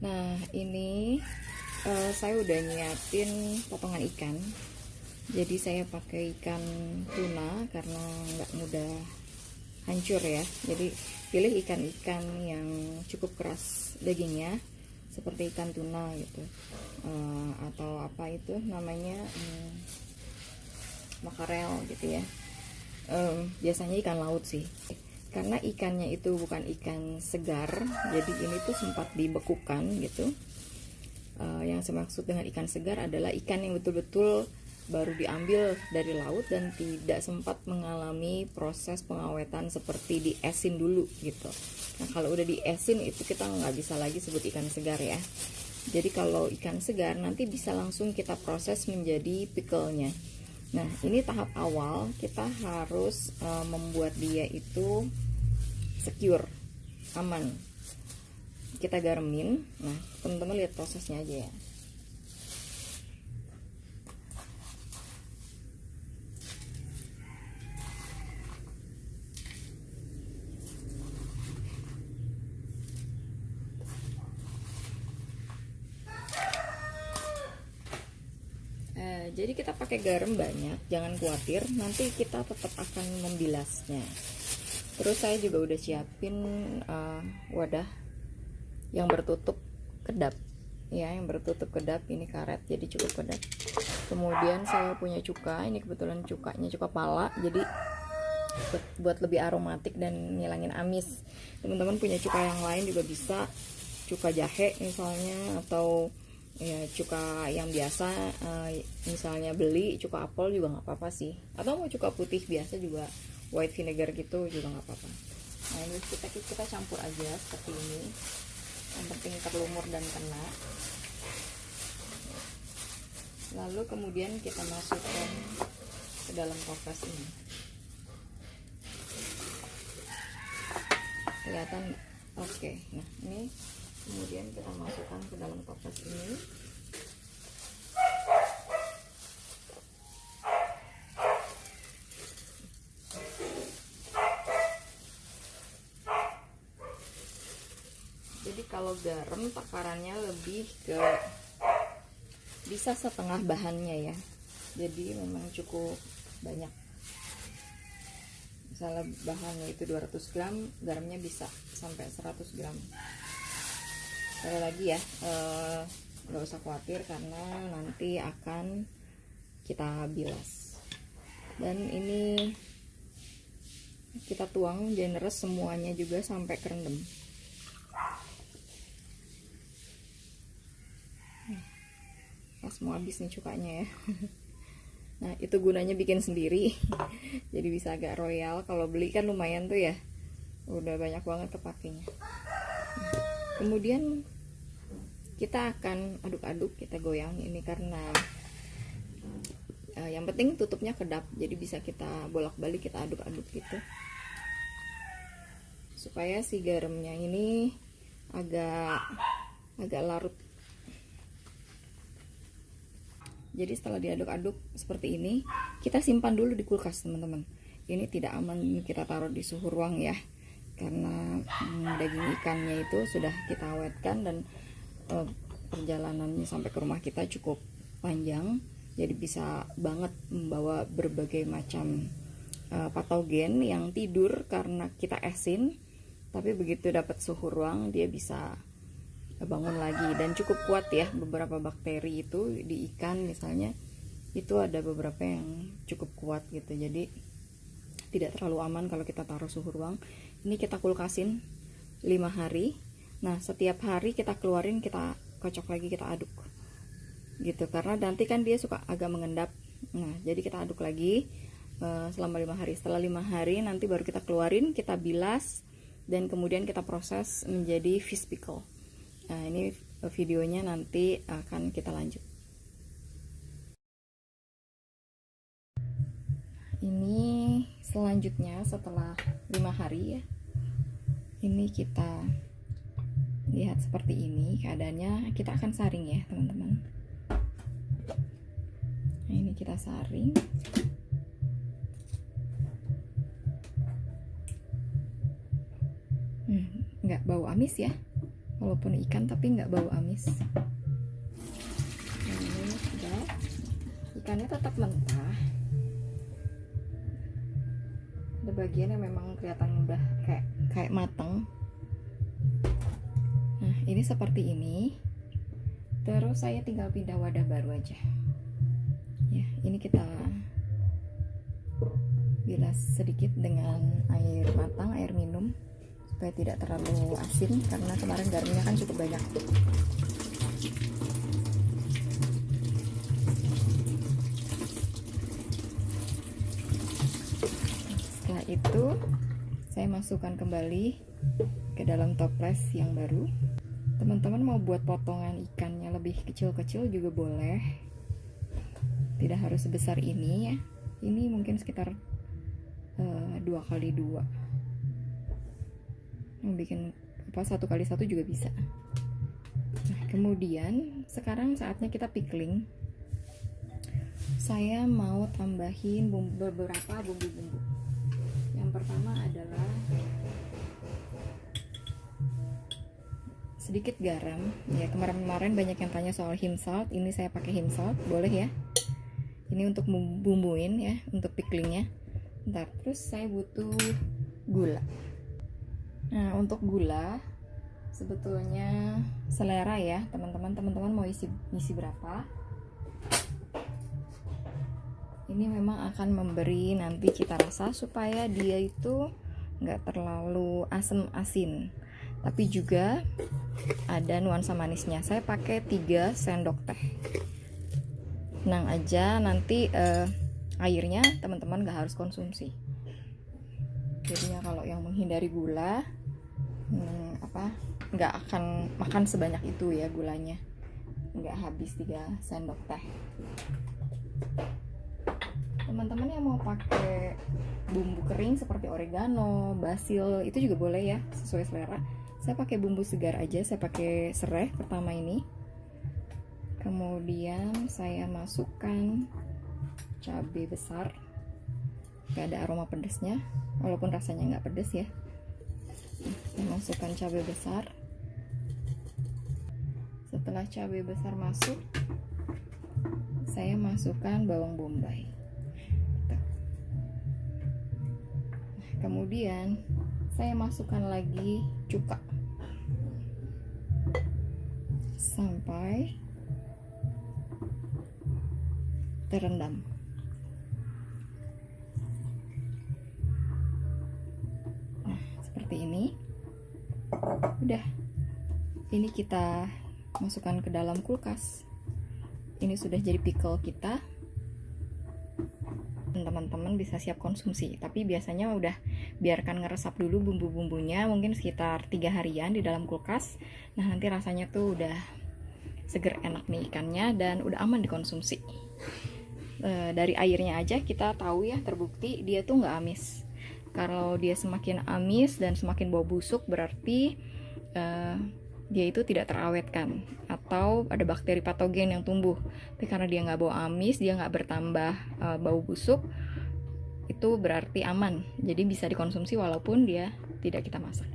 Nah, ini saya udah nyiapin potongan ikan. Jadi saya pakai ikan tuna karena nggak mudah hancur ya. Jadi pilih ikan-ikan yang cukup keras dagingnya, seperti ikan tuna gitu, atau apa itu namanya, makarel gitu ya. Biasanya ikan laut sih, karena ikannya itu bukan ikan segar, jadi ini tuh sempat dibekukan gitu. Yang saya maksud dengan ikan segar adalah ikan yang betul-betul baru diambil dari laut dan tidak sempat mengalami proses pengawetan seperti diesin dulu gitu. Nah, kalau udah diesin itu kita nggak bisa lagi sebut ikan segar ya. Jadi kalau ikan segar nanti bisa langsung kita proses menjadi pickle-nya. Nah, ini tahap awal kita harus membuat dia itu secure, aman. Kita garemin. Nah, teman-teman lihat prosesnya aja ya. Jadi kita pakai garam banyak, jangan khawatir, nanti kita tetap akan membilasnya. Terus saya juga udah siapin wadah yang bertutup kedap ya, yang bertutup kedap. Ini karet jadi cukup kedap. Kemudian saya punya cuka, ini kebetulan cukanya cuka pala, jadi buat lebih aromatik dan ngilangin amis. Teman-teman punya cuka yang lain juga bisa, cuka jahe misalnya, atau ya cuka yang biasa, misalnya beli cuka apel juga nggak apa-apa sih, atau mau cuka putih biasa juga, white vinegar gitu juga nggak apa-apa. Nah, ini kita campur aja seperti ini, yang penting terlumur dan kena. Lalu kemudian kita masukkan ke dalam toples ini. Kelihatan? Oke. Nah, ini kemudian kita masukkan ke dalam toples ini. Jadi kalau garam takarannya lebih ke bisa setengah bahannya ya, jadi memang cukup banyak. Misalnya bahannya itu 200 gram, garamnya bisa sampai 100 gram. Sekali lagi ya, nggak usah khawatir karena nanti akan kita bilas. Dan ini kita tuang generous semuanya juga sampai kerendam. Pas mau habis nih cukanya ya. Nah, itu gunanya bikin sendiri. Jadi bisa agak royal. Kalau beli kan lumayan tuh ya, udah banyak banget kepakainya. Kemudian kita akan aduk-aduk, kita goyang ini karena yang penting tutupnya kedap, jadi bisa kita bolak-balik, kita aduk-aduk gitu supaya si garamnya ini agak larut. Jadi setelah diaduk-aduk seperti ini, kita simpan dulu di kulkas teman-teman. Ini tidak aman kita taruh di suhu ruang ya, karena daging ikannya itu sudah kita awetkan dan perjalanannya sampai ke rumah kita cukup panjang. Jadi bisa banget membawa berbagai macam patogen yang tidur karena kita esin, tapi begitu dapat suhu ruang dia bisa bangun lagi dan cukup kuat ya. Beberapa bakteri itu di ikan misalnya itu ada beberapa yang cukup kuat gitu, jadi tidak terlalu aman kalau kita taruh suhu ruang. Ini kita kulkasin 5 hari. Nah, setiap hari kita keluarin, kita kocok lagi, kita aduk gitu, karena nanti kan dia suka agak mengendap. Nah, jadi kita aduk lagi selama 5 hari. Setelah 5 hari nanti baru kita keluarin, kita bilas, dan kemudian kita proses menjadi fish pickle. Nah, ini videonya nanti akan kita lanjut. Ini selanjutnya setelah 5 hari ya. Ini kita lihat seperti ini keadaannya. Kita akan saring ya teman-teman. Nah, ini kita saring. Nggak bau amis ya. walaupun ikan tapi nggak bau amis. Nah, ini sudah, ikannya tetap mentah. Ada bagian yang memang kelihatan udah kayak mateng. Nah, ini seperti ini. Terus saya tinggal pindah wadah baru aja. Ya, ini kita bilas sedikit dengan air matang, air minum, supaya tidak terlalu asin karena kemarin garamnya kan cukup banyak. Setelah itu saya masukkan kembali ke dalam toples yang baru. Teman-teman mau buat potongan ikannya lebih kecil-kecil juga boleh, tidak harus sebesar ini ya. Ini mungkin sekitar 2x2, yang bikin 1x1 juga bisa. Nah, kemudian sekarang saatnya kita pickling. Saya mau tambahin beberapa bumbu-bumbu. Yang pertama adalah sedikit garam. Ya, kemarin banyak yang tanya soal him salt. Ini saya pakai him salt, boleh ya. Ini untuk bumbuin ya, untuk picklingnya. Bentar, terus saya butuh gula. Nah, untuk gula sebetulnya selera ya, teman-teman mau isi berapa. Ini memang akan memberi nanti cita rasa supaya dia itu nggak terlalu asam asin, tapi juga ada nuansa manisnya. Saya pakai 3 sendok teh. Tenang aja, nanti airnya teman-teman nggak harus konsumsi. Jadinya kalau yang menghindari gula nggak akan makan sebanyak itu ya, gulanya nggak habis 3 sendok teh. Teman-teman yang mau pakai bumbu kering seperti oregano, basil, itu juga boleh ya, sesuai selera. Saya pakai bumbu segar aja, saya pakai serai pertama ini. Kemudian saya masukkan cabai besar, gak ada aroma pedesnya, walaupun rasanya nggak pedes ya. Saya masukkan cabai besar. Setelah cabai besar masuk, saya masukkan bawang bombay. Kemudian saya masukkan lagi cuka sampai terendam. Nah, seperti ini. Udah. Ini kita masukkan ke dalam kulkas. Ini sudah jadi pickle kita. Teman-teman bisa siap konsumsi, tapi biasanya udah biarkan ngeresap dulu bumbu-bumbunya, mungkin sekitar 3 harian di dalam kulkas. Nah, nanti rasanya tuh udah seger, enak nih ikannya, dan udah aman dikonsumsi. Dari airnya aja kita tahu ya, terbukti dia tuh nggak amis. Kalau dia semakin amis dan semakin bau busuk, berarti dia itu tidak terawetkan atau ada bakteri patogen yang tumbuh. Tapi karena dia nggak bau amis, dia nggak bertambah bau busuk, itu berarti aman. Jadi bisa dikonsumsi walaupun dia tidak kita masak.